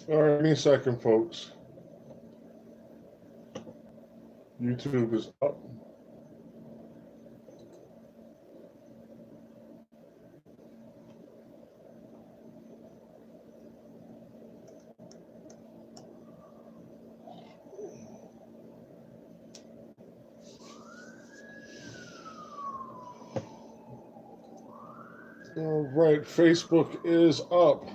All right, any second, folks. YouTube is up. All right, Facebook is up.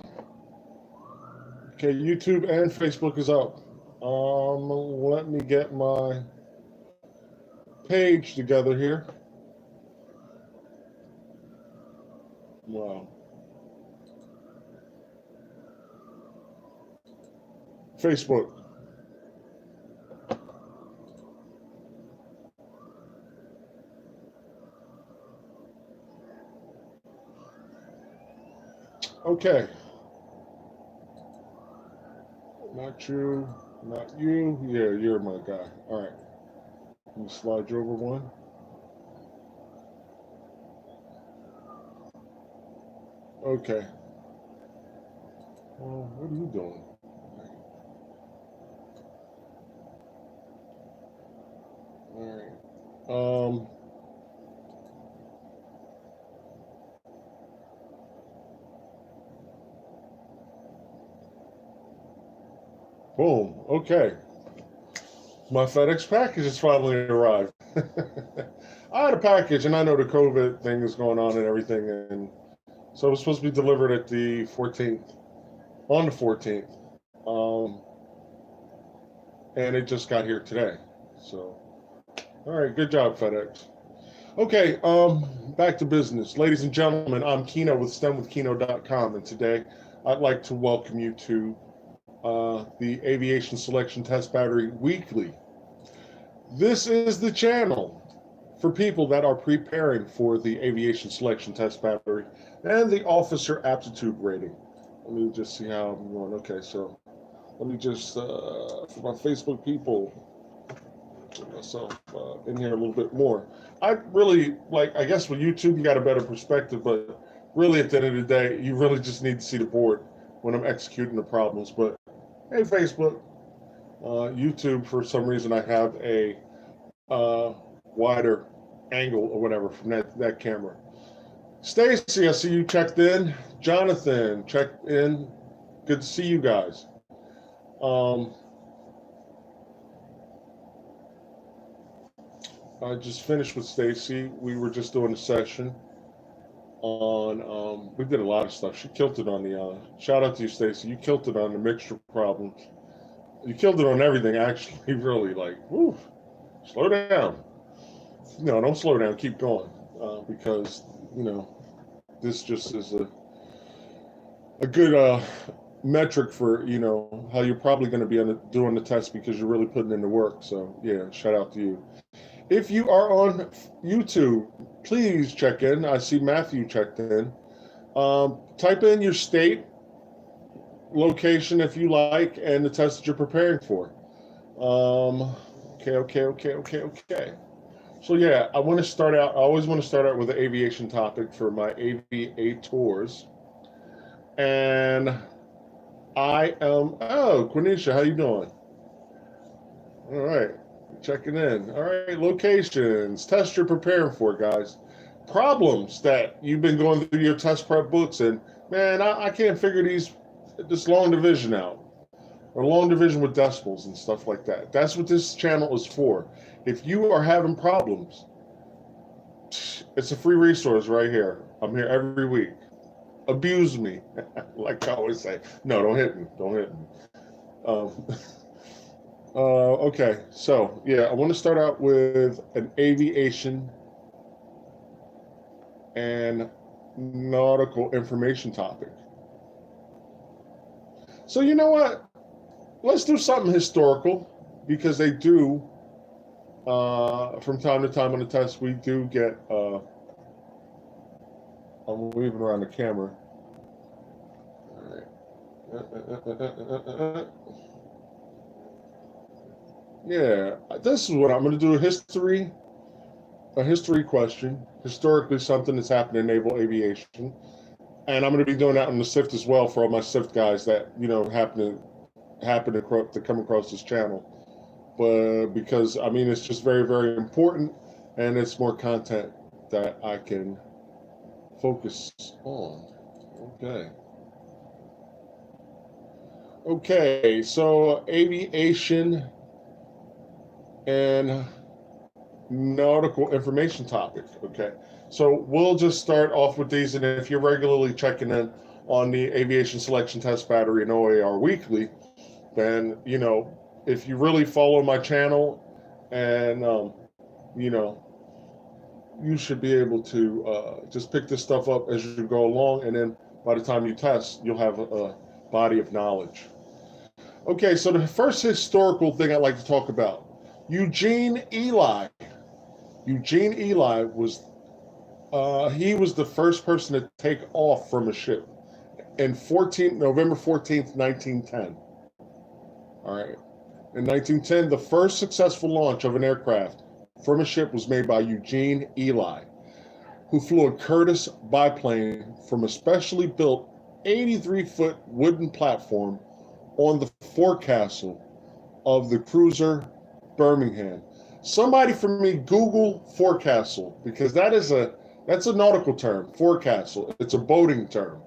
Okay, YouTube and Facebook is up. Let me get my page together here. Wow. Facebook. Okay. Not you, not you. Yeah, you're my guy. All right. Let me slide you over one. Okay. Well, what are you doing? All right. Boom. Okay. My FedEx package has finally arrived. I had a package, and I know the COVID thing is going on and everything, and so it was supposed to be delivered at the 14th, on the 14th, and it just got here today. So, all right, good job, FedEx. Okay, back to business, ladies and gentlemen. I'm Kino with STEMwithKino.com, and today I'd like to welcome you to the Aviation Selection Test Battery Weekly. This is the channel for people that are preparing for the Aviation Selection Test Battery and the Officer Aptitude Rating. Let me just see how I'm going. Okay, so let me just, for my Facebook people, put myself in here a little bit more. I really, like, I guess with YouTube, you got a better perspective, but really at the end of the day, you really just need to see the board when I'm executing the problems. But hey, Facebook, YouTube, for some reason, I have a wider angle or whatever from that camera. Stacy, I see you checked in. Jonathan, checked in. Good to see you guys. I just finished with Stacy. We were just doing a session on, we did a lot of stuff. She killed it on the, shout out to you, Stacy. You killed it on the mixture problems. You killed it on everything, actually, really, like, whew, slow down. No, don't slow down, keep going, because, you know, this just is a good metric for, you know, how you're probably going to be doing the test because you're really putting in the work. So, yeah, shout out to you. If you are on YouTube, please check in. I see Matthew checked in. Type in your state, location if you like, and the test that you're preparing for. Okay. So yeah, I want to start out. I always want to start out with an aviation topic for my aviators, and I am. Oh, Quenisha, how you doing? All right, checking in. All right, locations, test you're preparing for, guys. Problems that you've been going through your test prep books, and man, I can't figure this long division out, or long division with decimals and stuff like that. That's what this channel is for. If you are having problems, it's a free resource right here. I'm here every week. Abuse me, like I always say. No, don't hit me. Don't hit me. Um, okay, so yeah, I want to start out with an aviation and nautical information topic. So you know what? Let's do something historical because they do, from time to time on the test, we do get, I'm weaving around the camera. All right. Yeah, this is what I'm going to do, a history question, historically something that's happened in naval aviation. And I'm going to be doing that on the SIFT as well for all my SIFT guys that, you know, happen to happened to come across this channel, but because I mean it's just very, very important, and it's more content that I can focus on. Okay. Okay, so aviation and nautical information topic. Okay, so we'll just start off with these, and if you're regularly checking in on the aviation selection test battery and OAR weekly, then if you really follow my channel, and you know you should be able to just pick this stuff up as you go along, and then by the time you test, you'll have a body of knowledge. Okay, so the first historical thing I'd like to talk about, Eugene Ely. Eugene Ely was he was the first person to take off from a ship in November 14th, 1910. All right. In 1910, the first successful launch of an aircraft from a ship was made by Eugene Ely, who flew a Curtiss biplane from a specially built 83-foot wooden platform on the forecastle of the cruiser Birmingham. Somebody for me Google forecastle, because that's a nautical term, forecastle. It's a boating term.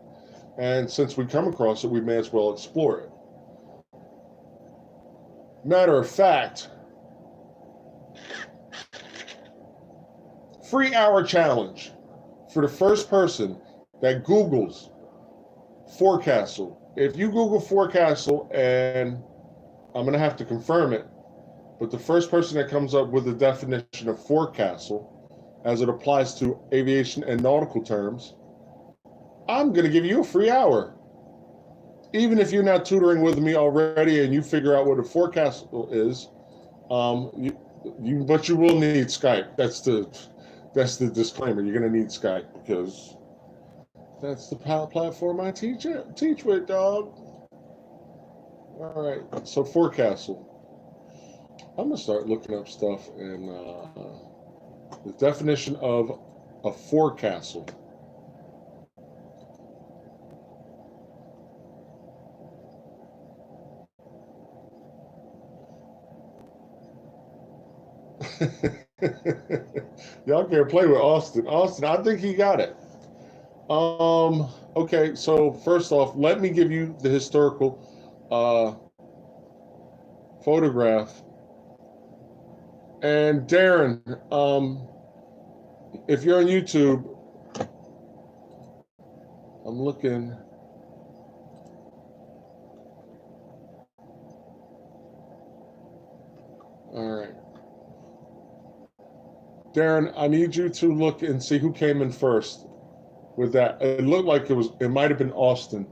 And since we come across it, we may as well explore it. Matter of fact, free hour challenge for the first person that Googles forecastle. If you Google forecastle, and I'm going to have to confirm it, but the first person that comes up with the definition of forecastle as it applies to aviation and nautical terms, I'm going to give you a free hour. Even if you're not tutoring with me already and you figure out what a forecastle is, but you will need Skype. That's the disclaimer. You're going to need Skype, because that's the platform I teach with, dog. All right, so forecastle. I'm going to start looking up stuff, and the definition of a forecastle. Y'all can't play with Austin. Austin, I think he got it. Okay, so first off, let me give you the historical photograph. And Darren, if you're on YouTube, I'm looking. All right. Darren, I need you to look and see who came in first with that. It looked like it might have been Austin.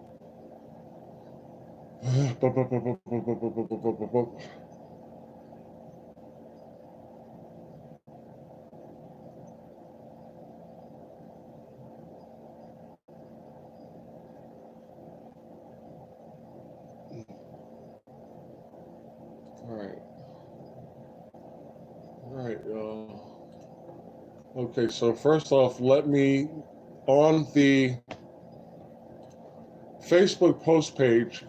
All right, y'all. Okay, so first off, let me, on the Facebook post page,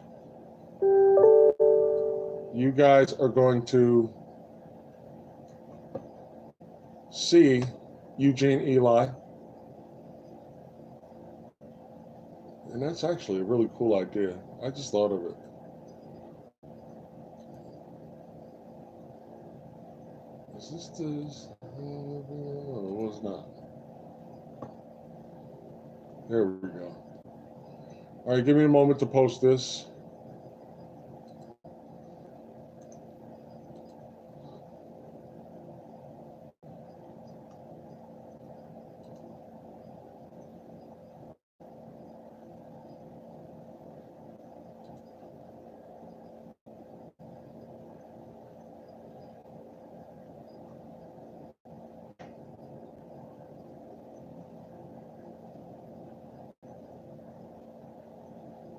you guys are going to see Eugene Ely. And that's actually a really cool idea. I just thought of it. Is this this? No, it was not. There we go. All right, give me a moment to post this.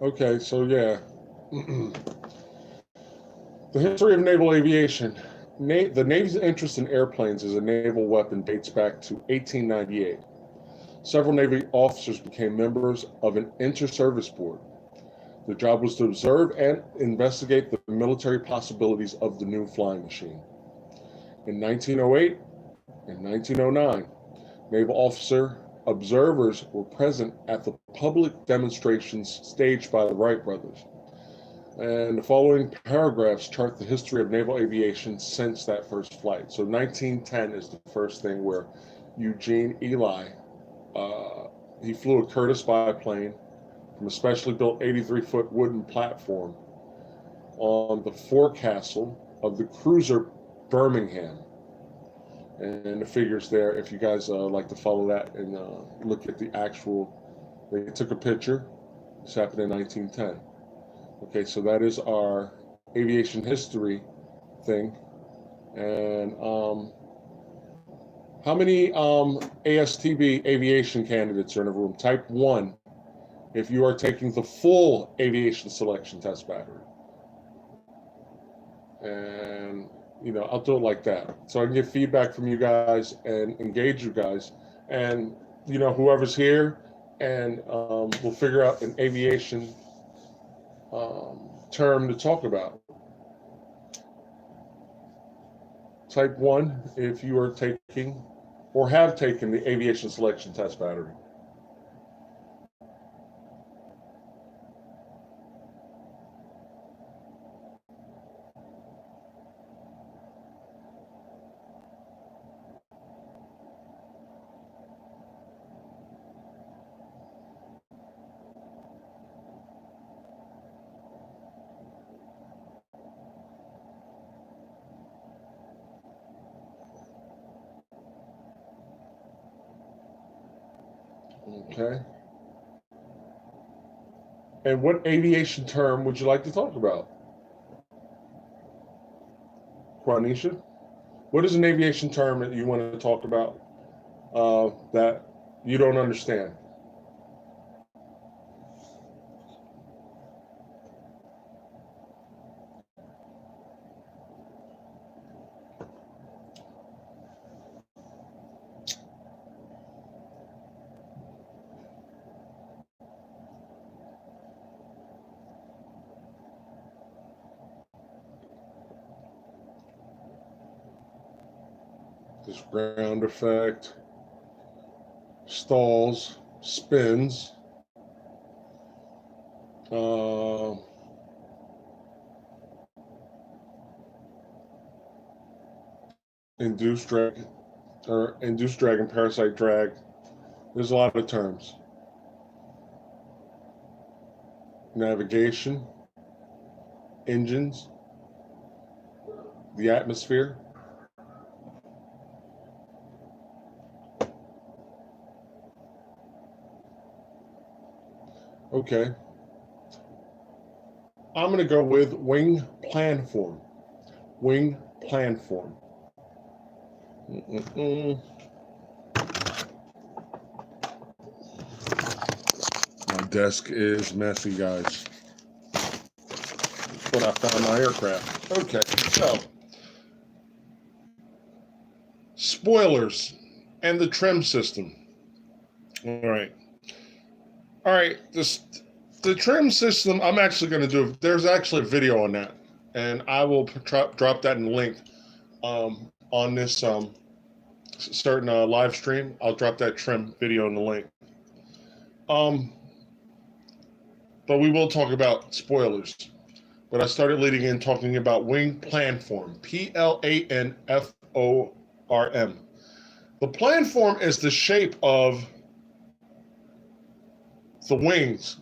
Okay, so yeah. The history of naval aviation. The Navy's interest in airplanes as a naval weapon dates back to 1898. Several Navy officers became members of an inter-service board. The job was to observe and investigate the military possibilities of the new flying machine. In 1908 and 1909, naval officer observers were present at the public demonstrations staged by the Wright brothers. And the following paragraphs chart the history of naval aviation since that first flight. So 1910 is the first thing where Eugene Ely, he flew a Curtiss biplane from a specially built 83-foot wooden platform on the forecastle of the cruiser Birmingham. And the figures there, if you guys like to follow that and look at the actual, they took a picture. This happened in 1910. Okay, so that is our aviation history thing. And how many ASTB aviation candidates are in a room? Type 1 if you are taking the full aviation selection test battery. And, you know, I'll do it like that. So I can get feedback from you guys and engage you guys. And, you know, whoever's here, and we'll figure out an aviation term to talk about. Type 1 if you are taking or have taken the aviation selection test battery. Okay. And what aviation term would you like to talk about? Quanisha, what is an aviation term that you want to talk about that you don't understand? This ground effect, stalls, spins, induced drag, or induced drag and parasite drag. There's a lot of terms. Navigation, engines, the atmosphere. Okay. I'm going to go with wing planform. Wing planform. My desk is messy, guys. That's what I found my aircraft. Okay, so spoilers and the trim system. All right. The trim system, I'm actually going to do, there's actually a video on that, and I will drop that in the link on this certain live stream. I'll drop that trim video in the link. But we will talk about spoilers. But I started leading in talking about wing planform, Planform. The planform is the shape of the wings,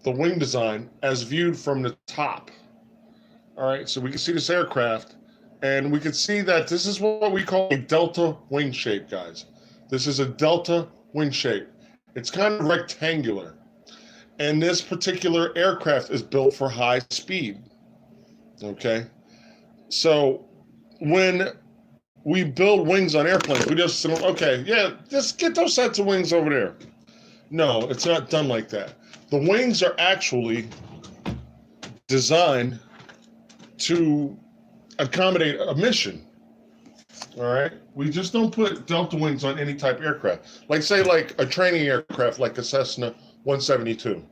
the wing design as viewed from the top. All right, so we can see this aircraft, and we can see that this is what we call a delta wing shape, guys. This is a delta wing shape. It's kind of rectangular, and this particular aircraft is built for high speed. Okay, so when we build wings on airplanes, we just say, okay, yeah, just get those sets of wings over there. No, it's not done like that. The wings are actually designed to accommodate a mission. All right, we just don't put delta wings on any type of aircraft. Like say like a training aircraft like a Cessna 172.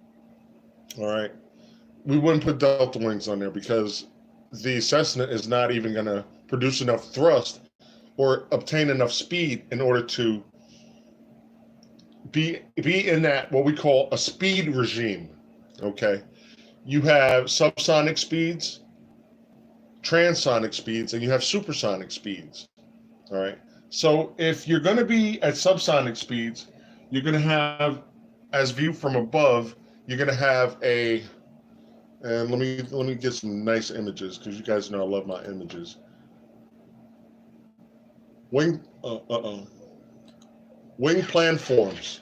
All right, we wouldn't put delta wings on there because the Cessna is not even going to produce enough thrust or obtain enough speed in order to be in that what we call a speed regime. Okay, you have subsonic speeds, transonic speeds, and you have supersonic speeds. All right. So if you're going to be at subsonic speeds, you're going to have, as viewed from above, you're going to have a, and let me get some nice images because you guys know I love my images. Wing wing planforms.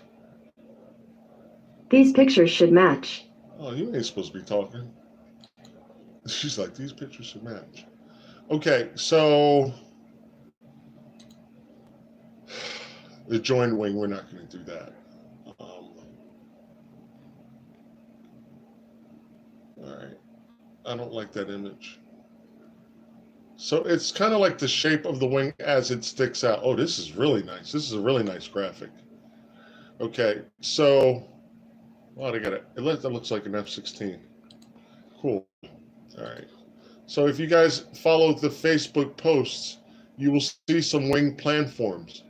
These pictures should match. Oh, you ain't supposed to be talking. She's like, these pictures should match. Okay, so the joined wing, we're not going to do that. All right, I don't like that image. So it's kind of like the shape of the wing as it sticks out. Oh, this is really nice. This is a really nice graphic. Okay, so, well, I got it. That looks like an F-16. Cool. All right. So if you guys follow the Facebook posts, you will see some wing planforms.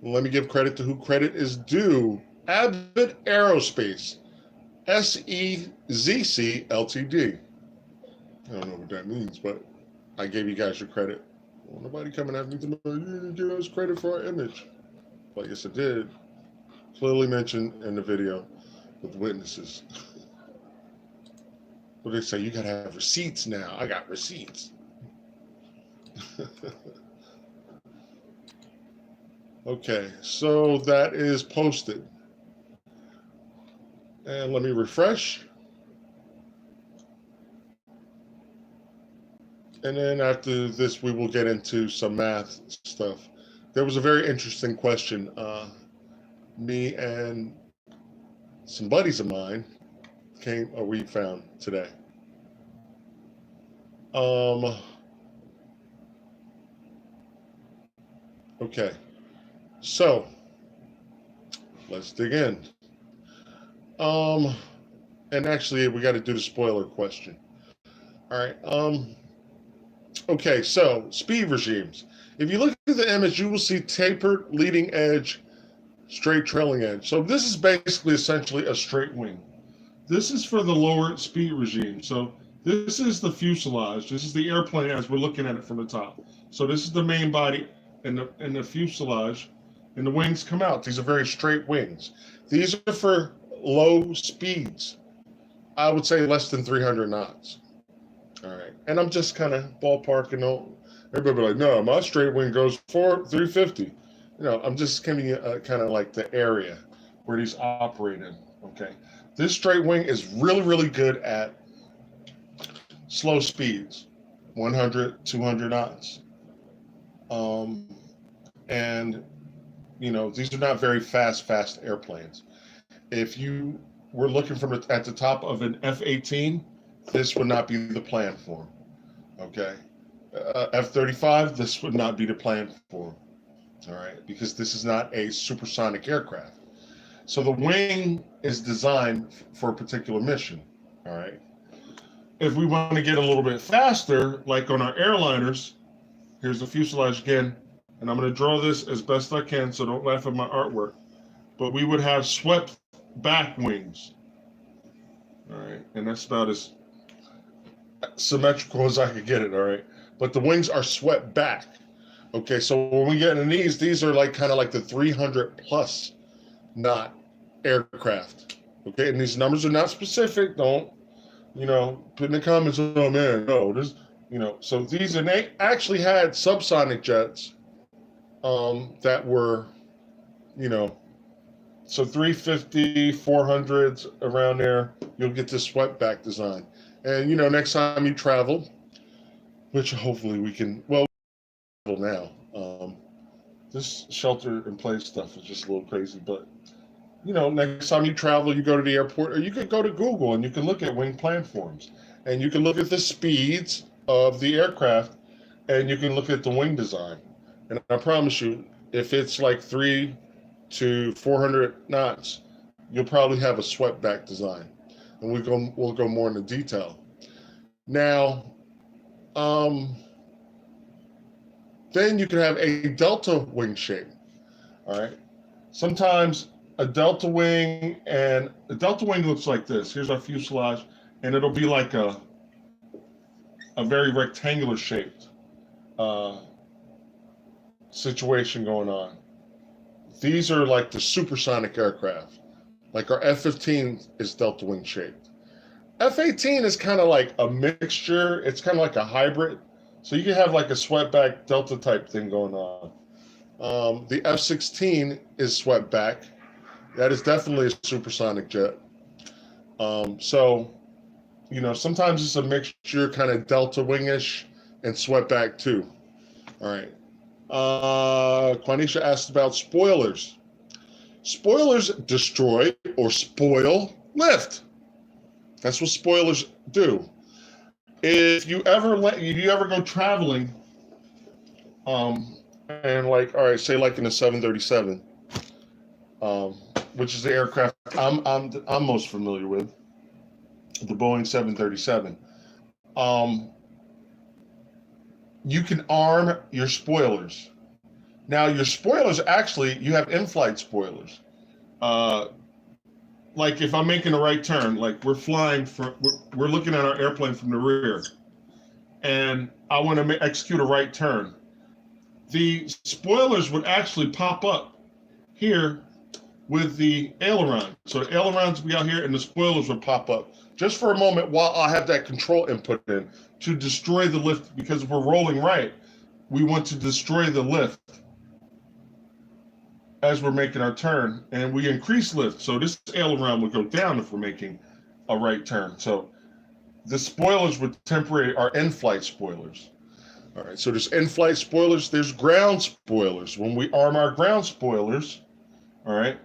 Let me give credit to who credit is due. Abbott Aerospace, SEZC Ltd. I don't know what that means, but I gave you guys your credit. Well, nobody coming after me to you didn't give us credit for our image. But yes, I did. Clearly mentioned in the video with witnesses. What they say, you gotta have receipts now. I got receipts. Okay, so that is posted. And let me refresh. And then after this, we will get into some math stuff. There was a very interesting question. Me and some buddies of mine we found today. Okay, so let's dig in. And actually, we got to do the spoiler question. All right. Okay, so speed regimes. If you look at the image, you will see tapered leading edge, straight trailing edge. So this is basically essentially a straight wing. This is for the lower speed regime. So this is the fuselage. This is the airplane as we're looking at it from the top. So this is the main body and the fuselage, and the wings come out. These are very straight wings. These are for low speeds. I would say less than 300 knots. All right, and I'm just kind of ballparking. Everybody like, no, my straight wing goes 350. You know, I'm just giving you kind of like the area where these operate in. Okay, this straight wing is really, really good at slow speeds, 100, 200 knots. And you know, these are not very fast airplanes. If you were looking at the top of an F-18, this would not be the plan form. Okay, F-35, this would not be the plan form. All right, because this is not a supersonic aircraft. So the wing is designed for a particular mission. All right. If we want to get a little bit faster, like on our airliners, here's the fuselage again, and I'm going to draw this as best I can, so don't laugh at my artwork. But we would have swept back wings. All right, and that's about as symmetrical as I could get it. All right, but the wings are swept back. Okay, so when we get into these are like kind of like the 300 plus knot aircraft. Okay, and these numbers are not specific. Don't, you know, put in the comments, oh man, no, this, you know. So these, and they actually had subsonic jets that were, you know, so 350, 400s around there, you'll get this swept back design. And, you know, next time you travel, which hopefully we can, well, now. This shelter in place stuff is just a little crazy, but you know, next time you travel, you go to the airport, or you could go to Google and you can look at wing planforms, and you can look at the speeds of the aircraft, and you can look at the wing design. And I promise you, if it's like 300 to 400 knots, you'll probably have a swept back design. and we'll go more into detail. Now, um, then you can have a delta wing shape. All right. Sometimes a delta wing looks like this. Here's our fuselage, and it'll be like a very rectangular shaped uh, situation going on. These are like the supersonic aircraft. Like our F-15 is delta wing shaped. F-18 is kind of like a mixture. It's kind of like a hybrid. So you can have like a swept-back delta type thing going on. The F-16 is swept back. That is definitely a supersonic jet. So, sometimes it's a mixture, kind of delta wingish and swept back too. All right. Quanisha asked about spoilers. Spoilers destroy or spoil lift. That's what spoilers do. If you ever go traveling, and like, all right, say like in a 737, which is the aircraft I'm most familiar with, the Boeing 737. You can arm your spoilers. Now, your spoilers, actually, you have in-flight spoilers. Like if I'm making a right turn, like we're looking at our airplane from the rear, and I want to execute a right turn. The spoilers would actually pop up here with the aileron. So the ailerons would be out here, and the spoilers would pop up just for a moment while I have that control input in to destroy the lift, because if we're rolling right, we want to destroy the lift as we're making our turn, and we increase lift. So this aileron would go down if we're making a right turn. So the spoilers would temporary are in-flight spoilers. All right, so there's in-flight spoilers, there's ground spoilers. When we arm our ground spoilers, all right,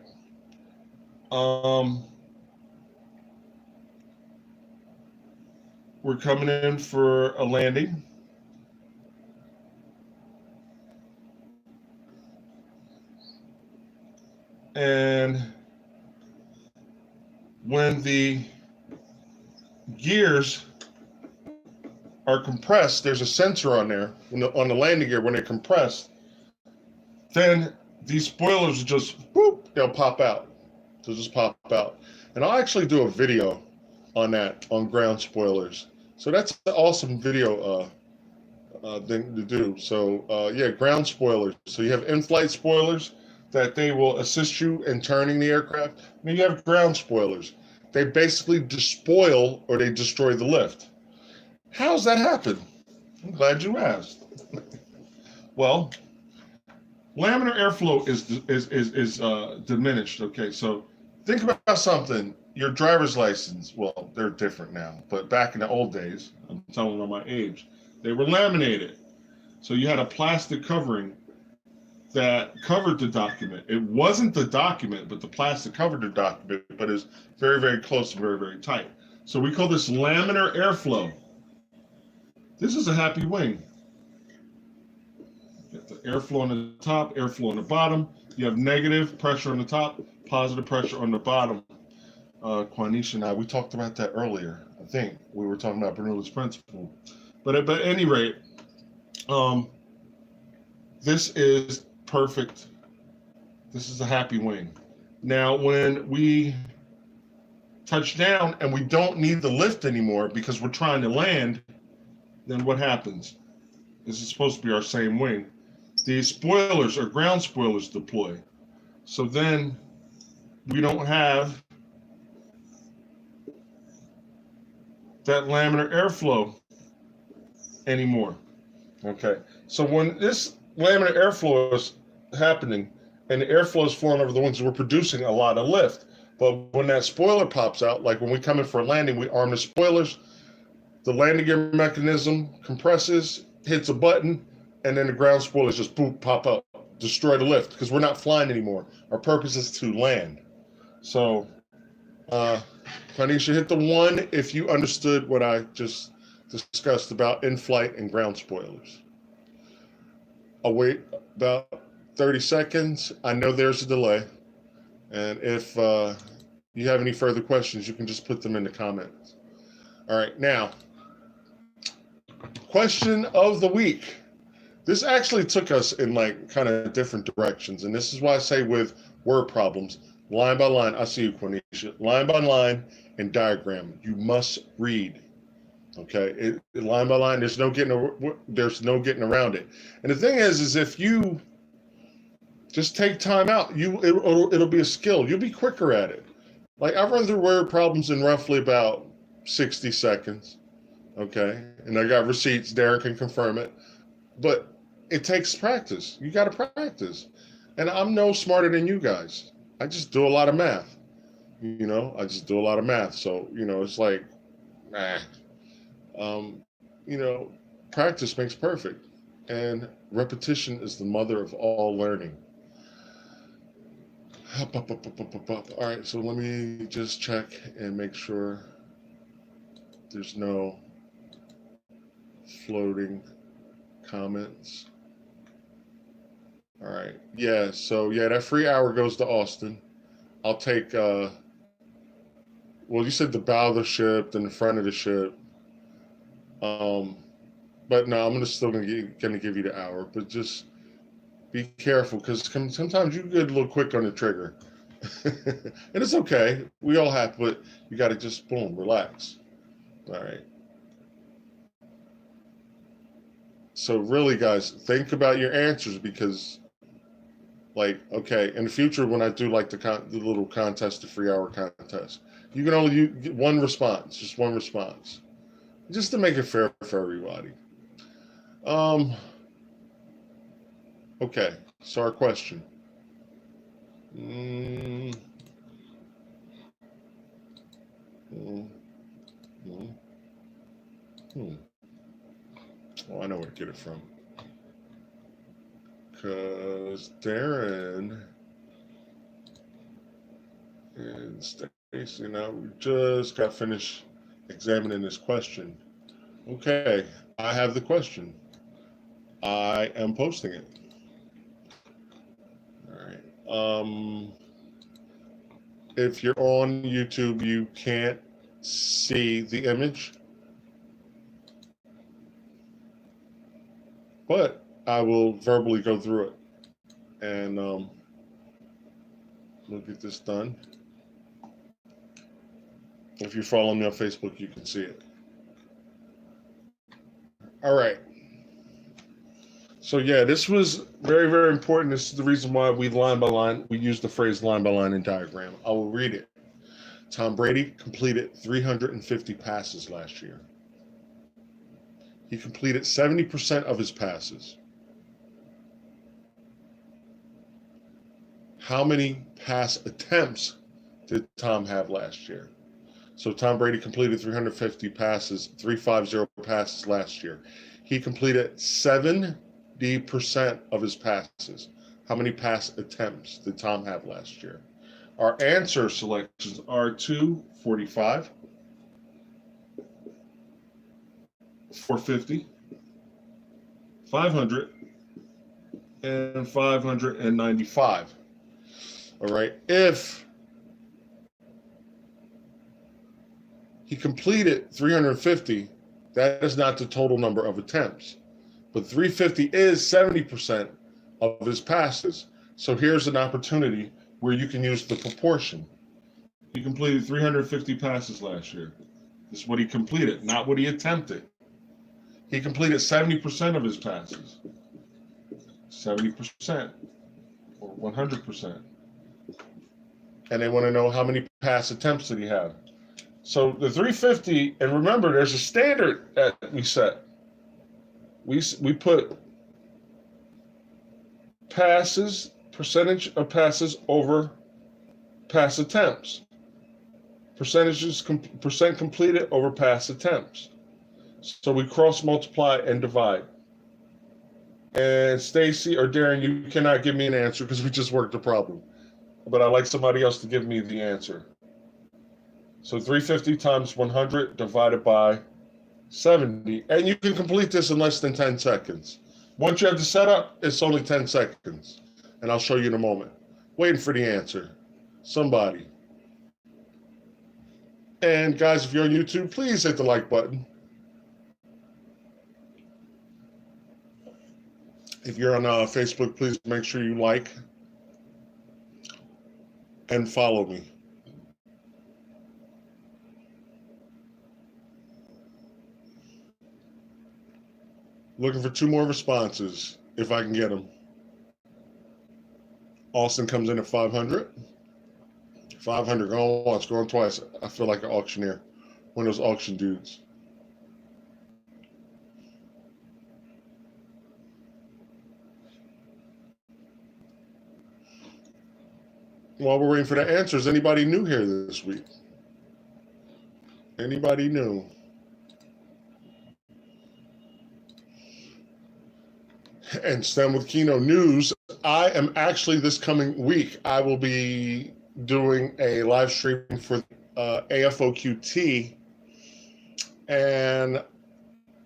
we're coming in for a landing. And when the gears are compressed, there's a sensor on there on the landing gear. When they're compressed, then these spoilers will just they'll pop out. They'll just pop out. And I'll actually do a video on that, on ground spoilers. So that's an awesome video thing to do. So yeah, ground spoilers. So you have in-flight spoilers that they will assist you in turning the aircraft. And then you have ground spoilers. They basically despoil or they destroy the lift. How's that happen? I'm glad you asked. Well, laminar airflow is diminished. Okay, so think about something. Your driver's license, well, they're different now, but back in the old days, I'm telling them my age, they were laminated. So you had a plastic covering that covered the document. It wasn't the document, but the plastic covered the document, but it's very, very close and very, very tight. So we call this laminar airflow. This is a happy wing. You have the airflow on the top, airflow on the bottom. You have negative pressure on the top, positive pressure on the bottom. Quanisha and I, we talked about that earlier. I think we were talking about Bernoulli's principle. But at any rate, this is perfect. This is a happy wing. Now, when we touch down and we don't need the lift anymore because we're trying to land, then what happens? This is supposed to be our same wing. These spoilers or ground spoilers deploy. So then we don't have that laminar airflow anymore. Okay, so when this laminar airflow is happening and the airflow is flowing over the wings, we're producing a lot of lift. But when that spoiler pops out, like when we come in for a landing, we arm the spoilers, the landing gear mechanism compresses, hits a button, and then the ground spoilers just boop, pop up, destroy the lift, because we're not flying anymore. Our purpose is to land. So, Quanisha, hit the 1 if you understood what I just discussed about in-flight and ground spoilers. I'll wait about 30 seconds. I know there's a delay. And if you have any further questions, you can just put them in the comments. All right, now, question of the week. This actually took us in like kind of different directions, and this is why I say with word problems, line by line, I see you, Quenisha, line by line and diagram, you must read. Okay, line by line, there's no getting around it. And the thing is if you just take time out, it'll be a skill. You'll be quicker at it. Like I run through word problems in roughly about 60 seconds. Okay, and I got receipts. Darren can confirm it, but it takes practice. You got to practice, and I'm no smarter than you guys. I just do a lot of math. I just do a lot of math. So it's like, nah. Practice makes perfect, and repetition is the mother of all learning. All right, so let me just check and make sure there's no floating comments. All right, yeah, so yeah, that free hour goes to Austin. I'll take, well, you said the bow of the ship, then the front of the ship. But no, I'm still gonna give you the hour, but just be careful because sometimes you get a little quick on the trigger, and it's okay. We all have, but you got to just boom, relax. All right. So really, guys, think about your answers because, like, okay, in the future when I do like the little contest, the free hour contest, you can only get one response, just one response. Just to make it fair for everybody. Okay, so our question. Oh, I know where to get it from. Because Darren and Stacy, now we just got finished examining this question. Okay, I have the question. I am posting it. All right. If you're on YouTube, you can't see the image, but I will verbally go through it, and we'll get this done. If you're following me on Facebook, you can see it. All right. So yeah, this was very, very important. This is the reason why we use the phrase line by line and diagram. I will read it. Tom Brady completed 350 passes last year. He completed 70% of his passes. How many pass attempts did Tom have last year? So Tom Brady completed 350 passes, 350 passes last year. He completed 70% of his passes. How many pass attempts did Tom have last year? Our answer selections are 245, 450, 500, and 595. All right. If he completed 350, that is not the total number of attempts. But 350 is 70% of his passes. So here's an opportunity where you can use the proportion. He completed 350 passes last year. This is what he completed, not what he attempted. He completed 70% of his passes. 70% or 100%. And they want to know how many pass attempts did he have. So the 350, and remember, there's a standard that we set. We put passes, percentage of passes over pass attempts. Percent completed over pass attempts. So we cross multiply and divide. And Stacy or Darren, you cannot give me an answer because we just worked the problem. But I'd like somebody else to give me the answer. So 350 times 100 divided by 70. And you can complete this in less than 10 seconds. Once you have the setup, it's only 10 seconds. And I'll show you in a moment. Waiting for the answer. Somebody. And guys, if you're on YouTube, please hit the like button. If you're on Facebook, please make sure you like and follow me. Looking for 2 more responses, if I can get them. Austin comes in at 500. 500 going once, going twice. I feel like an auctioneer. One of those auction dudes. While we're waiting for the answers, anybody new here this week? Anybody new? And STEM with Kino news. I am actually, this coming week, I will be doing a live stream for AFOQT. And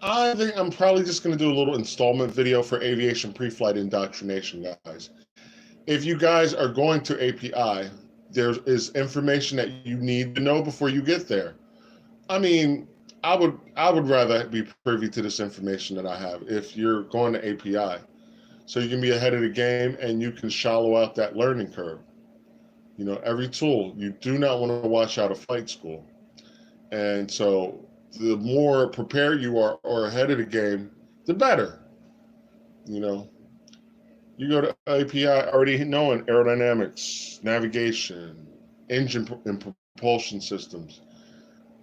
I think I'm probably just going to do a little installment video for aviation pre-flight indoctrination, guys. If you guys are going to API, there is information that you need to know before you get there. I mean, I would rather be privy to this information that I have if you're going to API, so you can be ahead of the game and you can shallow out that learning curve. You know, every tool, you do not want to wash out of flight school. And so the more prepared you are or ahead of the game, the better. You know, you go to API already knowing aerodynamics, navigation, engine and propulsion systems,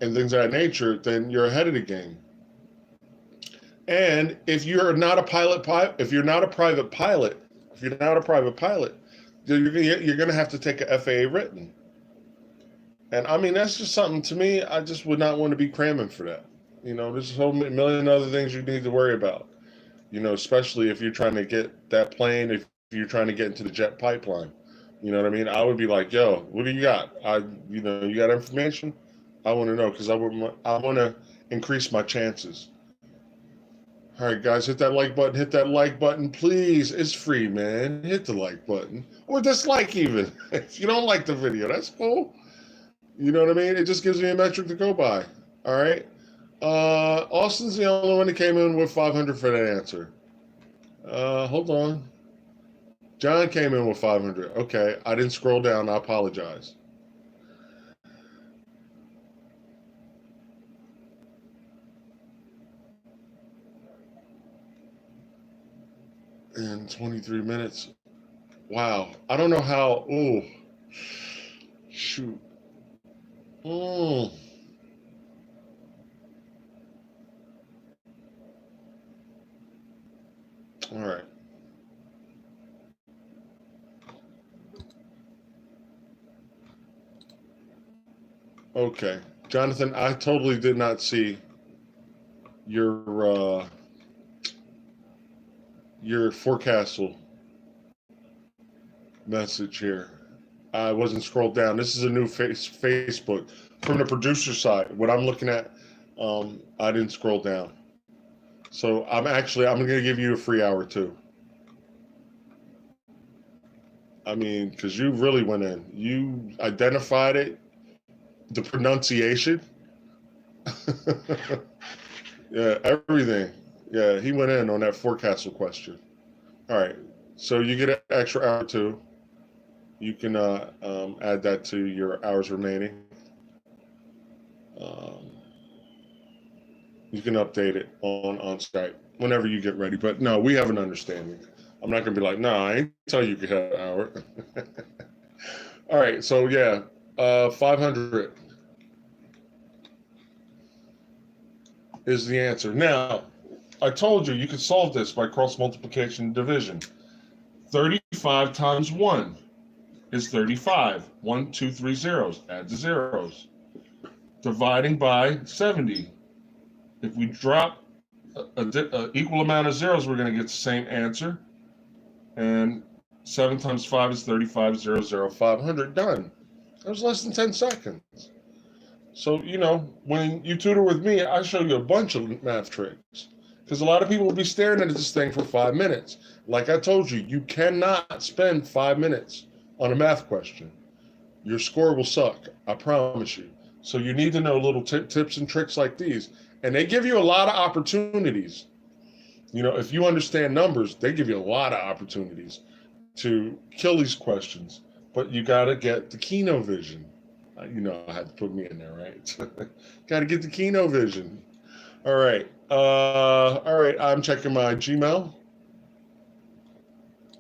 and things of that nature, then you're ahead of the game. And if you're not a private pilot, you're going to have to take a FAA written. And I mean, that's just something, to me, I just would not want to be cramming for that. You know, there's a whole million other things you need to worry about. You know, especially if you're trying to get that plane, if you're trying to get into the jet pipeline. You know what I mean? I would be like, yo, what do you got? You got information? I want to know, because I want to increase my chances. All right, guys, hit that like button. Hit that like button, please. It's free, man. Hit the like button. Or dislike even. If you don't like the video, that's cool. You know what I mean? It just gives me a metric to go by. All right? Austin's the only one that came in with 500 for that answer. Hold on. John came in with 500. Okay, I didn't scroll down. I apologize. In 23 minutes. Wow. I don't know how. Oh, shoot. All right. Okay. Jonathan, I totally did not see your forecastle message here. I wasn't scrolled down. This is a new Facebook from the producer side. What I'm looking at, I didn't scroll down. So I'm going to give you a free hour too. I mean, because you really went in. You identified it, the pronunciation. Yeah, everything. Yeah, he went in on that forecastle question. All right, so you get an extra hour too. You can add that to your hours remaining. You can update it on Skype whenever you get ready. But no, we have an understanding. I'm not gonna be like, no, I ain't tell you could have an hour. All right, so yeah, 500 is the answer. Now, I told you you could solve this by cross multiplication and division. 35 times 1 is 35. 1, 2, 3 zeros. Add the zeros. Dividing by 70. If we drop an equal amount of zeros, we're going to get the same answer. And 7 times 5 is 35, 0, 0, 500. Done. That was less than 10 seconds. So, you know, when you tutor with me, I show you a bunch of math tricks. Because a lot of people will be staring at this thing for 5 minutes. Like I told you, you cannot spend 5 minutes on a math question. Your score will suck, I promise you. So you need to know little tips and tricks like these. And they give you a lot of opportunities. You know, if you understand numbers, they give you a lot of opportunities to kill these questions. But you got to get the Kino vision. You know, I had to put me in there, right? Got to get the Kino vision. All right. All right. I'm checking my Gmail.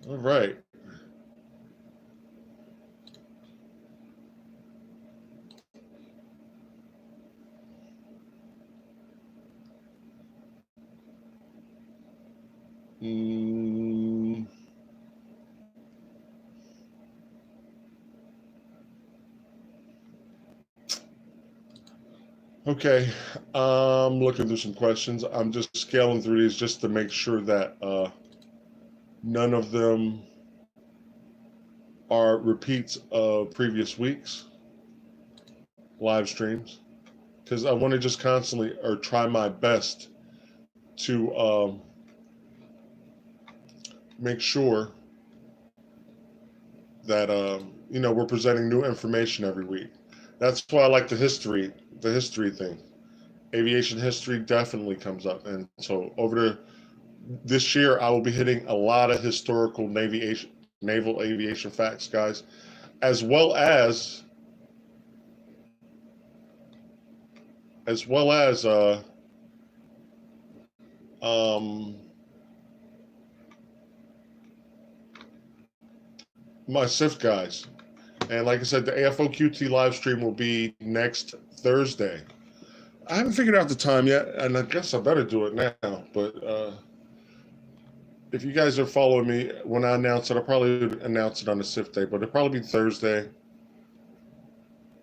All right. Mm, okay. Looking through some questions. I'm just scaling through these just to make sure that none of them are repeats of previous weeks live streams, because I want to just constantly or try my best to make sure that you know, we're presenting new information every week. That's why I like the history thing. Aviation history definitely comes up, and so this year I will be hitting a lot of historical naval aviation facts, guys, as well as as well as um, my SIF guys. And like I said, the AFOQT live stream will be next Thursday. I haven't figured out the time yet, and I guess I better do it now. But if you guys are following me, when I announce it, I'll probably announce it on the SIF day, but it'll probably be Thursday,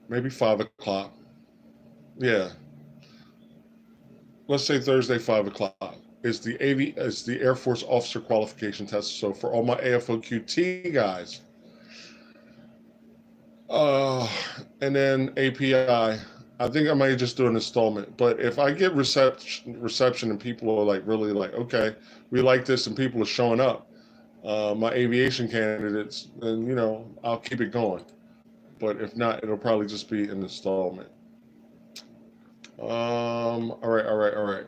maybe 5 o'clock. Yeah, let's say Thursday, 5 o'clock is the Air Force officer qualification test. So for all my AFOQT guys, uh, and then API. I think I might just do an installment. But if I get reception and people are like really like, okay, we like this, and people are showing up, my aviation candidates, then you know I'll keep it going. But if not, it'll probably just be an installment. All right, all right, all right.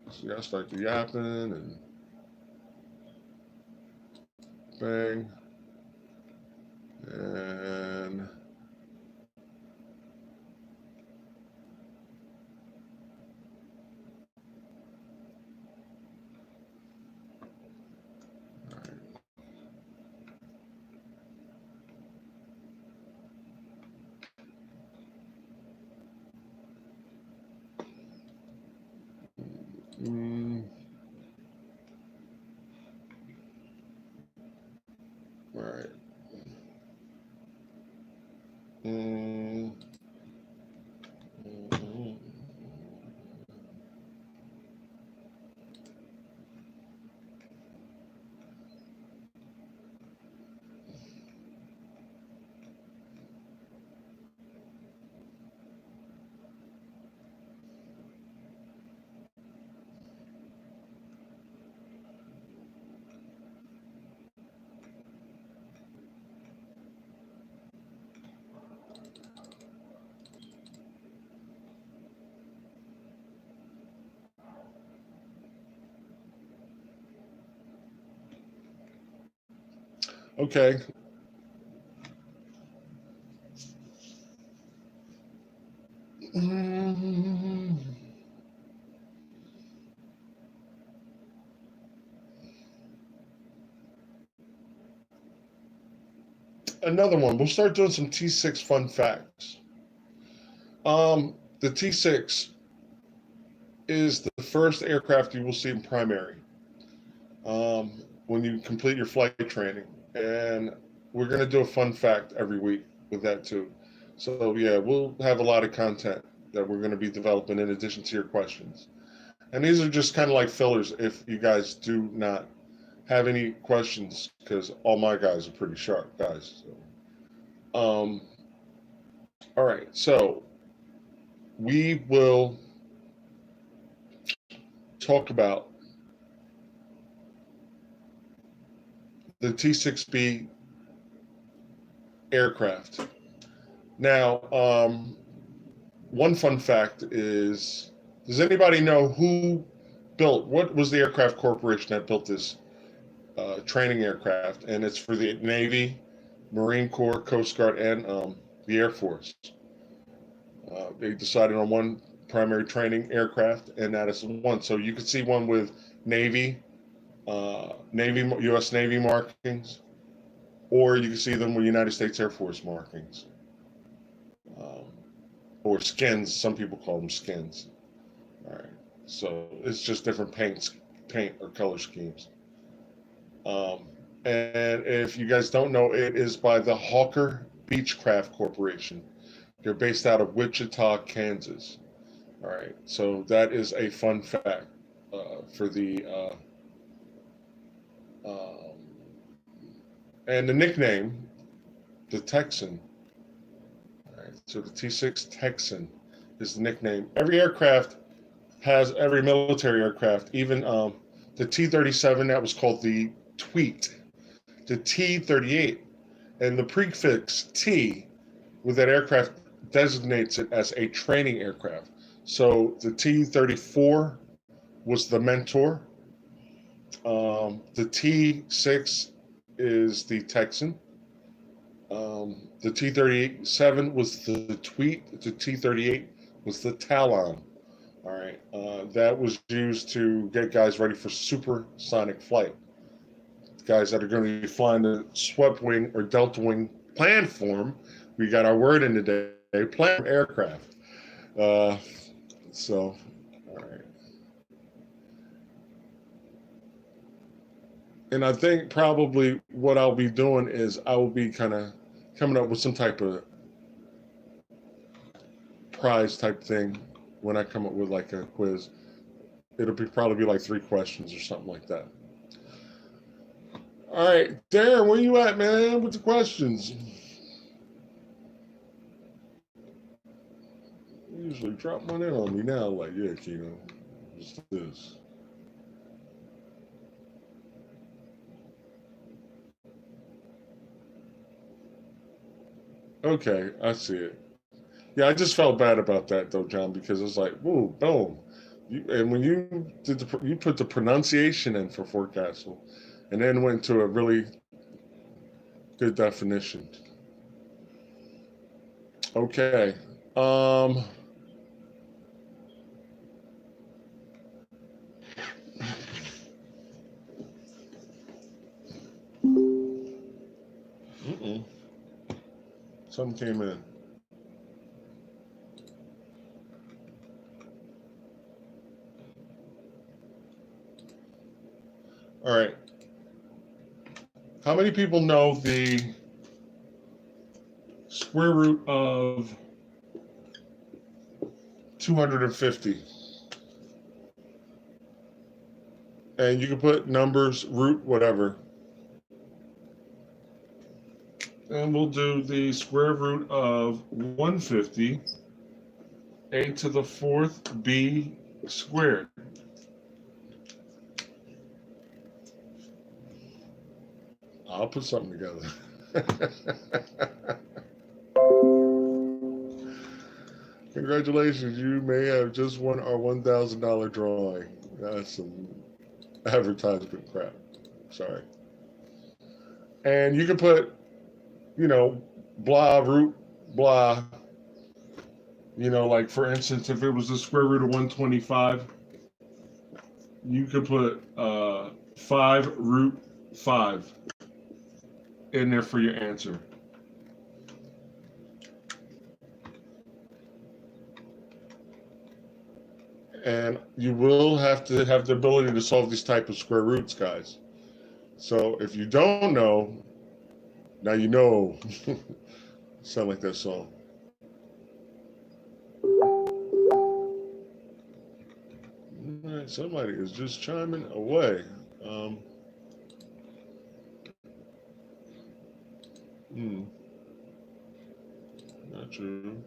So I start the yapping and bang. And mm, all right. Mm, mm, okay. Mm, another one. We'll start doing some T6 fun facts. The T6 is the first aircraft you will see in primary when you complete your flight training. And we're going to do a fun fact every week with that too. So, yeah, we'll have a lot of content that we're going to be developing in addition to your questions. And these are just kind of like fillers if you guys do not have any questions, because all my guys are pretty sharp guys. So, all right. So, we will talk about the T6B aircraft. Now, one fun fact is, does anybody know what was the aircraft corporation that built this training aircraft? And it's for the Navy, Marine Corps, Coast Guard, and the Air Force. They decided on one primary training aircraft, and that is one. So you could see one with U.S. Navy markings, or you can see them with United States Air Force markings, or skins. Some people call them skins. All right, so it's just different paint or color schemes. And if you guys don't know, it is by the Hawker Beechcraft Corporation. They're based out of Wichita, Kansas. All right, so that is a fun fact for the and the nickname, the Texan. All right, so the T6 Texan is the nickname. Every military aircraft, even the T-37, that was called the Tweet, the T-38, and the prefix T with that aircraft designates it as a training aircraft. So the T-34 was the Mentor. The T-6 is the Texan. The T-37 was the Tweet. The T-38 was the Talon. All right, that was used to get guys ready for supersonic flight. Guys that are going to be flying the swept wing or delta wing planform. We got our word in today. Plan aircraft. So, all right. And I think probably what I'll be doing is I will be kind of coming up with some type of prize type thing when I come up with like a quiz. It'll probably be like 3 questions or something like that. All right, Darren, where you at, man, with the questions? You usually drop one in on me now, like, yeah, Kino, what's this? Okay, I see it. Yeah, I just felt bad about that though, John, because it's like, whoa, boom. And when you you put the pronunciation in for Forecastle, and then went to a really good definition. Okay. Something came in. All right. How many people know the square root of 250? And you can put numbers, root, whatever. And we'll do the square root of 150, a to the 4th, b squared. I'll put something together. Congratulations, you may have just won our $1,000 drawing. That's some advertisement crap. Sorry. And you can put, blah, root, blah. Like for instance, if it was the square root of 125, you could put 5 root 5 in there for your answer. And you will have to have the ability to solve these type of square roots, guys. So if you don't know, now you know. Sound like that song. All right, somebody is just chiming away. Not true.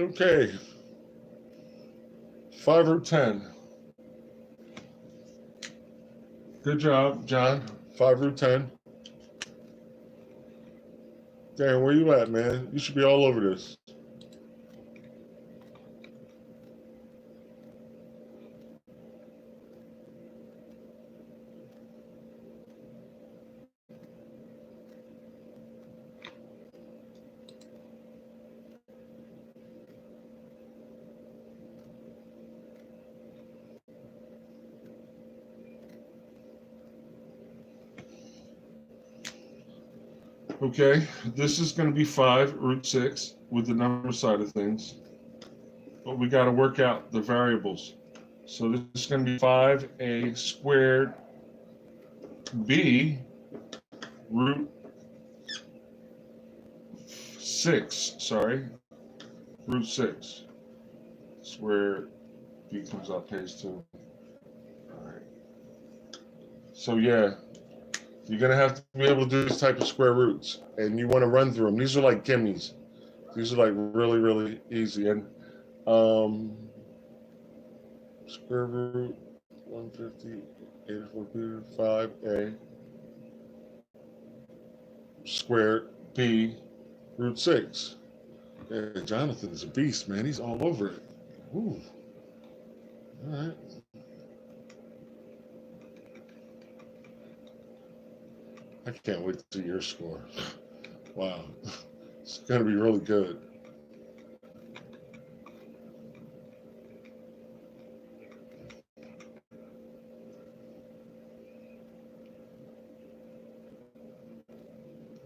Okay. 5 or 10. Good job, John. 5 or 10. Damn, where you at, man? You should be all over this. Okay, this is going to be 5 root 6 with the number side of things. But we got to work out the variables. So this is going to be 5a squared b root 6, sorry, root 6. That's where b comes out page 2. All right. So yeah, you're going to have to be able to do this type of square roots. And you want to run through them. These are like gimmies. These are like really, really easy. And square root 150, 84, 5a squared b root 6. Yeah, Jonathan's a beast, man. He's all over it. Ooh. All right. I can't wait to see your score. Wow. It's going to be really good.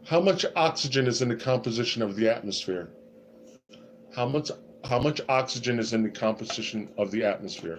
How much oxygen is in the composition of the atmosphere? How much oxygen is in the composition of the atmosphere?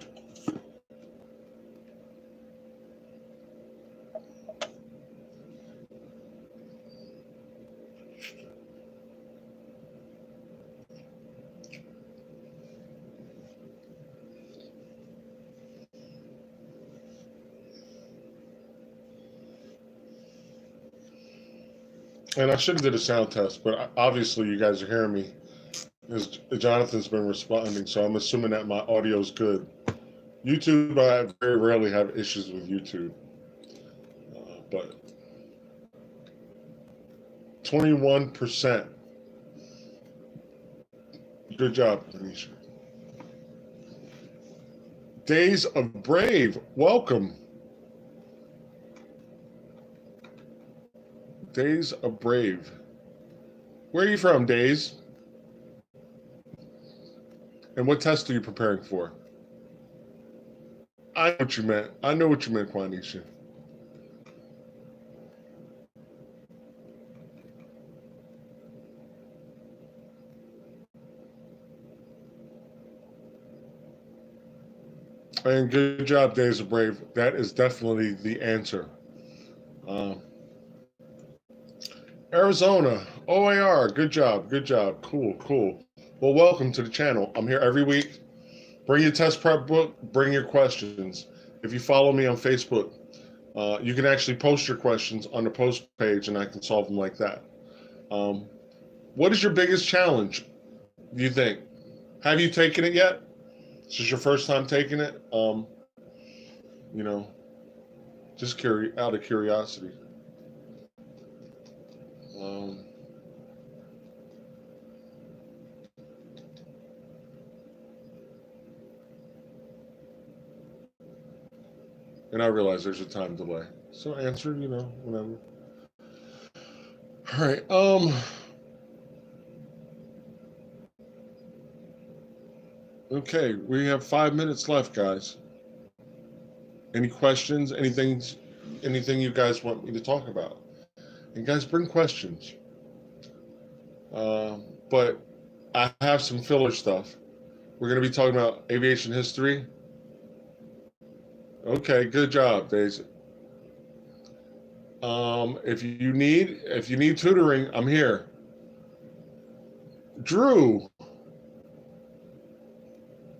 And I should have did a sound test, but obviously you guys are hearing me. Jonathan's been responding, so I'm assuming that my audio is good. YouTube, I very rarely have issues with YouTube, but 21%. Good job, Anisha. Days of Brave, welcome. Days of Brave. Where are you from, Days? And what test are you preparing for? I know what you meant. I know what you meant, Quanisha. And good job, Days of Brave. That is definitely the answer. Arizona, OAR, good job, good job. Cool, cool. Well, welcome to the channel. I'm here every week. Bring your test prep book, bring your questions. If you follow me on Facebook, you can actually post your questions on the post page and I can solve them like that. What is your biggest challenge, do you think? Have you taken it yet? This is your first time taking it? You know, just out of curiosity. And I realize there's a time delay. So answer, whenever. All right. Okay, we have 5 minutes left, guys. Any questions? Anything you guys want me to talk about? And guys, bring questions. But I have some filler stuff. We're going to be talking about aviation history. Okay, good job, Daisy. If you need tutoring, I'm here. Drew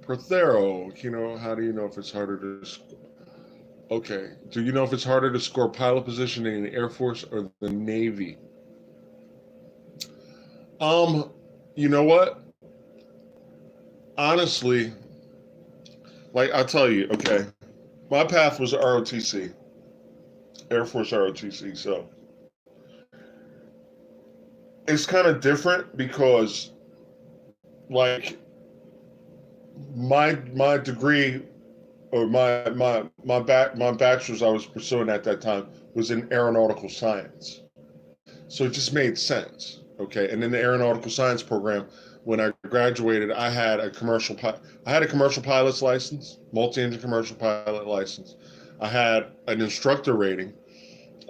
Prothero, how do you know if it's harder to score? Okay, do you know if it's harder to score pilot position in the Air Force or the Navy? You know what? honestly, like I'll tell you, okay, my path was ROTC, Air Force ROTC. So it's kind of different because, like, my degree or my bachelor's I was pursuing at that time was in aeronautical science. So it just made sense. Okay, and in the aeronautical science program, when I graduated, I had a commercial pilot's license, multi-engine commercial pilot license. I had an instructor rating.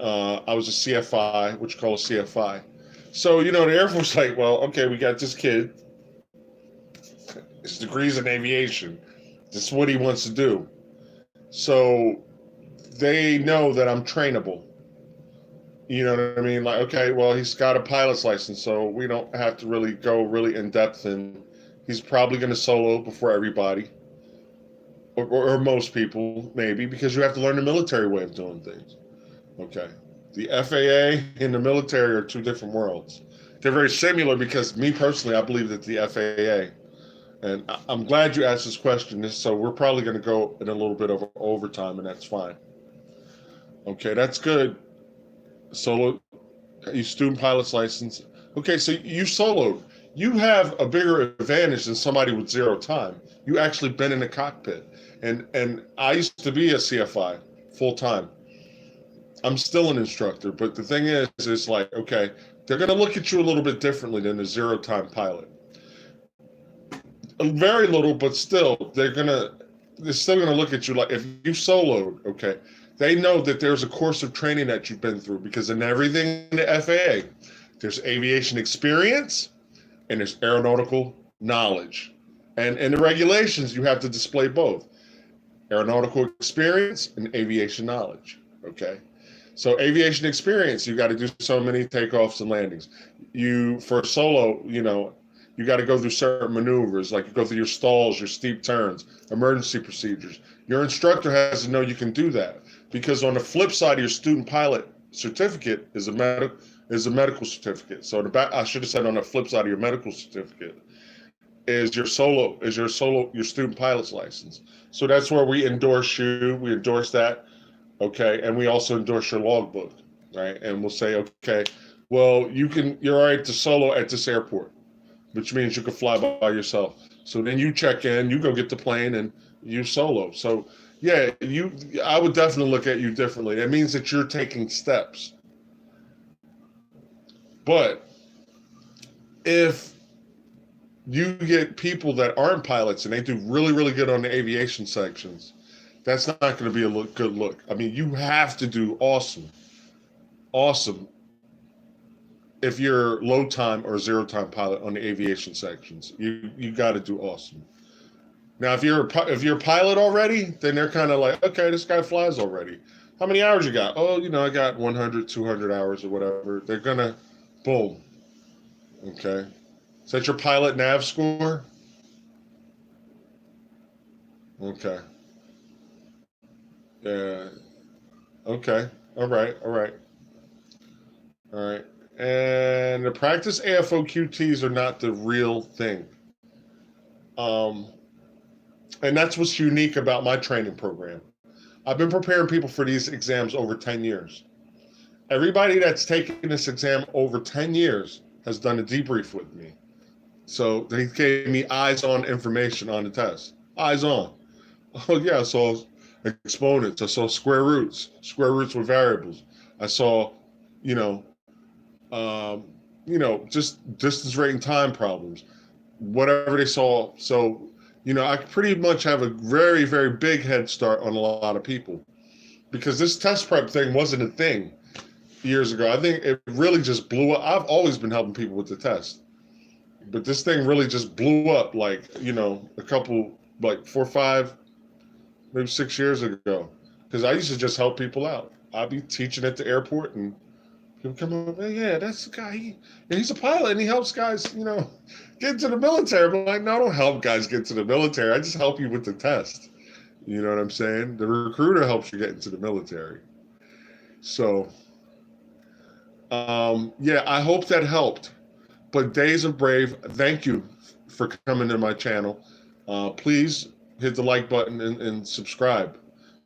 I was a CFI, what you call a CFI. So the Air Force like, well, okay, we got this kid. His degree's in aviation. This is what he wants to do. So they know that I'm trainable. You know what I mean? Like, okay, well, he's got a pilot's license, so we don't have to really go really in depth, and he's probably going to solo before everybody, or most people, maybe, because you have to learn the military way of doing things. Okay. The FAA and the military are two different worlds. They're very similar because, me personally, I believe that the FAA, and I'm glad you asked this question, so we're probably going to go in a little bit of overtime, and that's fine. Okay, that's good. Solo you student pilot's license. Okay, so you soloed. You have a bigger advantage than somebody with zero time. You actually been in the cockpit. And I used to be a CFI full time. I'm still an instructor, but the thing is like, okay, they're gonna look at you a little bit differently than a zero time pilot. Very little, but still, they're still gonna look at you like if you soloed, okay. They know that there's a course of training that you've been through because in everything in the FAA, there's aviation experience and there's aeronautical knowledge. And in the regulations, you have to display both aeronautical experience and aviation knowledge. Okay. So aviation experience, you got to do so many takeoffs and landings. For solo, you got to go through certain maneuvers, like you go through your stalls, your steep turns, emergency procedures. Your instructor has to know you can do that because on the flip side of your student pilot certificate is a medical certificate. So I should have said on the flip side of your medical certificate is your student pilot's license. So that's where we endorse you. We endorse that. Okay, and we also endorse your logbook, right? And we'll say, okay, well, you're all right to solo at this airport, which means you can fly by yourself. So then you check in, you go get the plane, and you solo. So yeah, I would definitely look at you differently. It means that you're taking steps. But if you get people that aren't pilots and they do really, really good on the aviation sections, that's not going to be a good look. I mean, you have to do awesome if you're low time or zero time pilot on the aviation sections. You got to do awesome. Now, if you're a pilot already, then they're kind of like, okay, this guy flies already. How many hours you got? Oh, I got 100, 200 hours or whatever. They're going to, boom. Okay. Is that your pilot nav score? Okay. Yeah. Okay. All right. All right. All right. And the practice AFOQTs are not the real thing. Um, and that's what's unique about my training program. I've been preparing people for these exams over 10 years. Everybody that's taken this exam over 10 years has done a debrief with me. So they gave me eyes-on information on the test. Eyes on. Oh yeah, I saw exponents. I saw square roots with variables. I saw, you know, um, just distance rate and time problems, whatever they saw. So, I pretty much have a very, very big head start on a lot of people because this test prep thing wasn't a thing years ago. I think it really just blew up. I've always been helping people with the test, but this thing really just blew up like, a couple, like 4 or 5, maybe 6 years ago. Because I used to just help people out. I'd be teaching at the airport and people come up, hey, yeah, that's the guy. He's a pilot and he helps guys, get into the military. I'm like, no, I don't help guys get to the military. I just help you with the test. You know what I'm saying? The recruiter helps you get into the military. So, yeah, I hope that helped. But Days of Brave, thank you for coming to my channel. Please hit the like button and subscribe,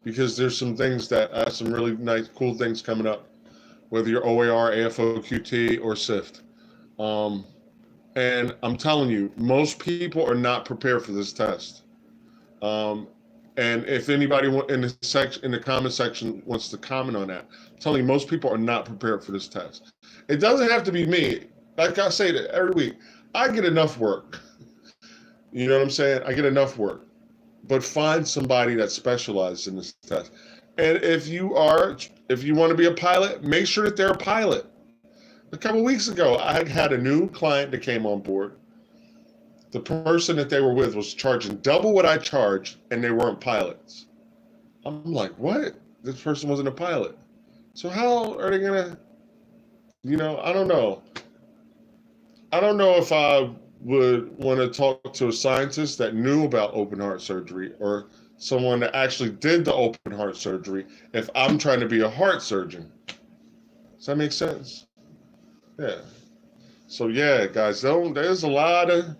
because there's some things that some really nice, cool things coming up, whether you're OAR, AFOQT, or SIFT. Um, and I'm telling you, most people are not prepared for this test. Um, and if anybody in the comment section wants to comment on that, I'm telling you, most people are not prepared for this test. It doesn't have to be me. Like I say that every week, I get enough work. You know what I'm saying? I get enough work. But find somebody that specializes in this test. And if you want to be a pilot, make sure that they're a pilot. A couple weeks ago, I had a new client that came on board. The person that they were with was charging double what I charged, and they weren't pilots. I'm like, what? This person wasn't a pilot. So how are they gonna, I don't know. I don't know if I would want to talk to a scientist that knew about open heart surgery, or someone that actually did the open heart surgery, if I'm trying to be a heart surgeon. Does that make sense? Yeah. So yeah, guys, there's a lot of,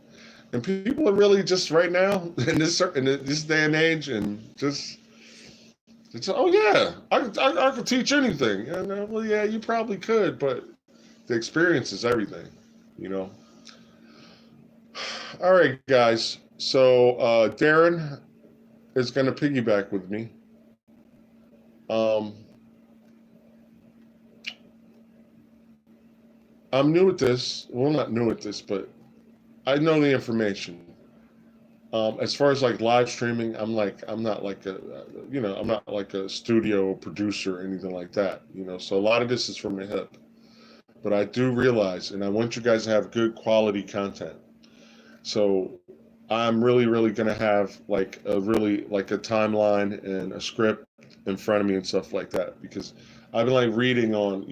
and people are really just right now in this day and age, and just it's, oh yeah, I could teach anything. And, well, yeah, you probably could, but the experience is everything, you know. All right, guys. So Darren is going to piggyback with me. I'm new at this. Well, not new at this, but I know the information. As far as like live streaming, I'm not like I'm not like a studio producer or anything like that. So a lot of this is from the hip. But I do realize, and I want you guys to have good quality content. So I'm really, really going to have like a timeline and a script in front of me and stuff like that, because I've been like reading on,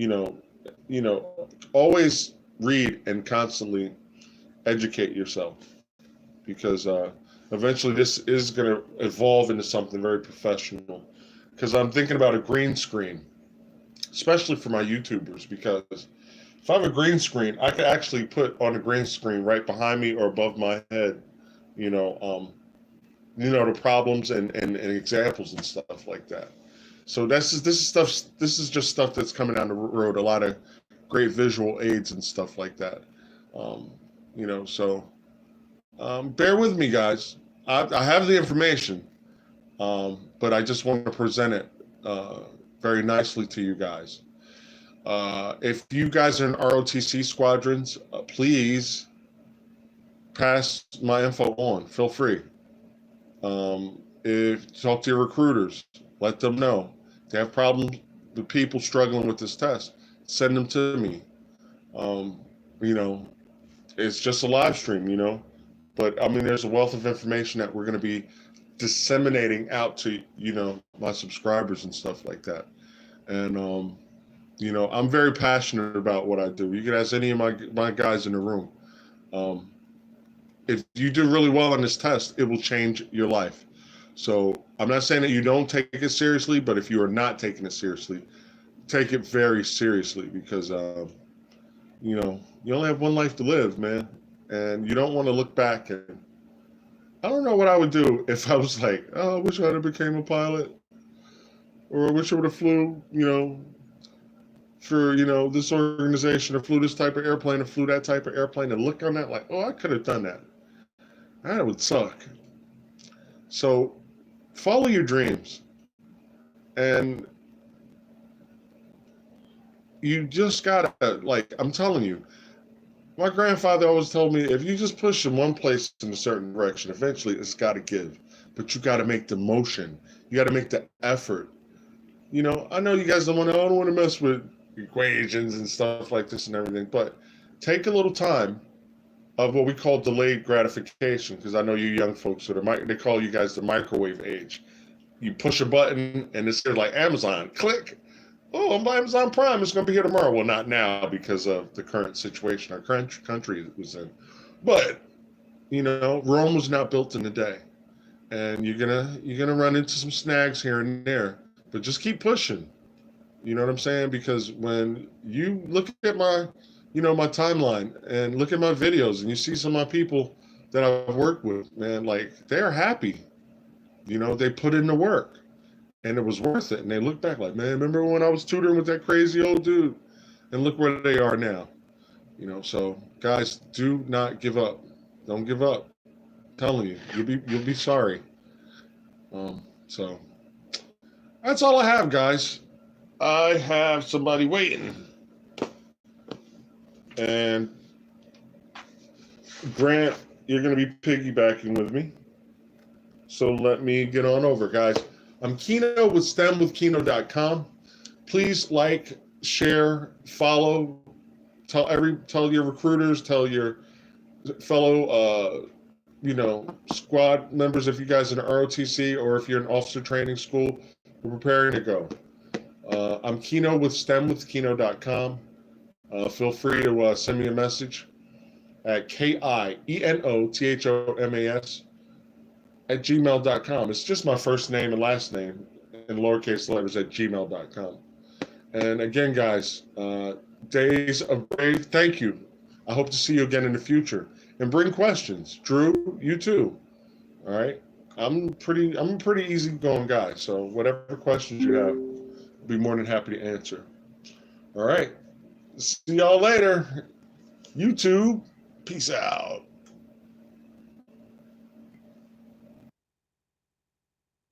always read and constantly educate yourself, because eventually this is going to evolve into something very professional, because I'm thinking about a green screen, especially for my YouTubers, because if I have a green screen, I could actually put on a green screen right behind me or above my head, the problems and examples and stuff like that. So this is just stuff that's coming down the road. A lot of great visual aids and stuff like that. So bear with me, guys. I have the information, but I just want to present it very nicely to you guys. If you guys are in ROTC squadrons, please pass my info on. Feel free. If talk to your recruiters, let them know. If they have problems with people struggling with this test, send them to me. It's just a live stream, but I mean, there's a wealth of information that we're going to be disseminating out to, my subscribers and stuff like that. And, I'm very passionate about what I do. You can ask any of my guys in the room. If you do really well on this test, it will change your life. So I'm not saying that you don't take it seriously, but if you are not taking it seriously, take it very seriously, because, you only have one life to live, man. And you don't want to look back. And I don't know what I would do if I was like, oh, I wish I had became a pilot, or I wish I would have flew, for, this organization, or flew this type of airplane, or flew that type of airplane, and look on that like, oh, I could have done that. That would suck. So follow your dreams. And you just gotta, I'm telling you, my grandfather always told me, if you just push in one place in a certain direction, eventually it's got to give. But you got to make the motion. You got to make the effort. I know you guys don't want to mess with equations and stuff like this and everything, but take a little time of what we call delayed gratification, because I know you young folks they call you guys the microwave age. You push a button and it's like Amazon, click. Oh, I'm by Amazon Prime. It's going to be here tomorrow. Well, not now because of the current situation our country was in. But, Rome was not built in a day. And you're gonna run into some snags here and there. But just keep pushing. You know what I'm saying? Because when you look at my timeline and look at my videos, and you see some of my people that I've worked with, man, like they're happy. You know, they put in the work and it was worth it. And they look back like, man, remember when I was tutoring with that crazy old dude? And look where they are now. You know, so guys, do not give up. Don't give up. I'm telling you, you'll be sorry. So that's all I have, guys. I have somebody waiting. And Grant, you're going to be piggybacking with me. So let me get on over, guys. I'm Kino with STEMwithKino.com. Please like, share, follow, tell your recruiters, tell your fellow squad members if you guys are in ROTC or if you're in officer training school, we're preparing to go. I'm Kino with STEMwithKino.com. Feel free to send me a message at KIENOTHOMAS@gmail.com. It's just my first name and last name in lowercase letters at gmail.com. And again, guys, Days of Brave, thank you. I hope to see you again in the future. And bring questions. Drew, you too. All right. I'm a pretty easygoing guy. So whatever questions you have, I'll be more than happy to answer. All right. See y'all later. YouTube. Peace out.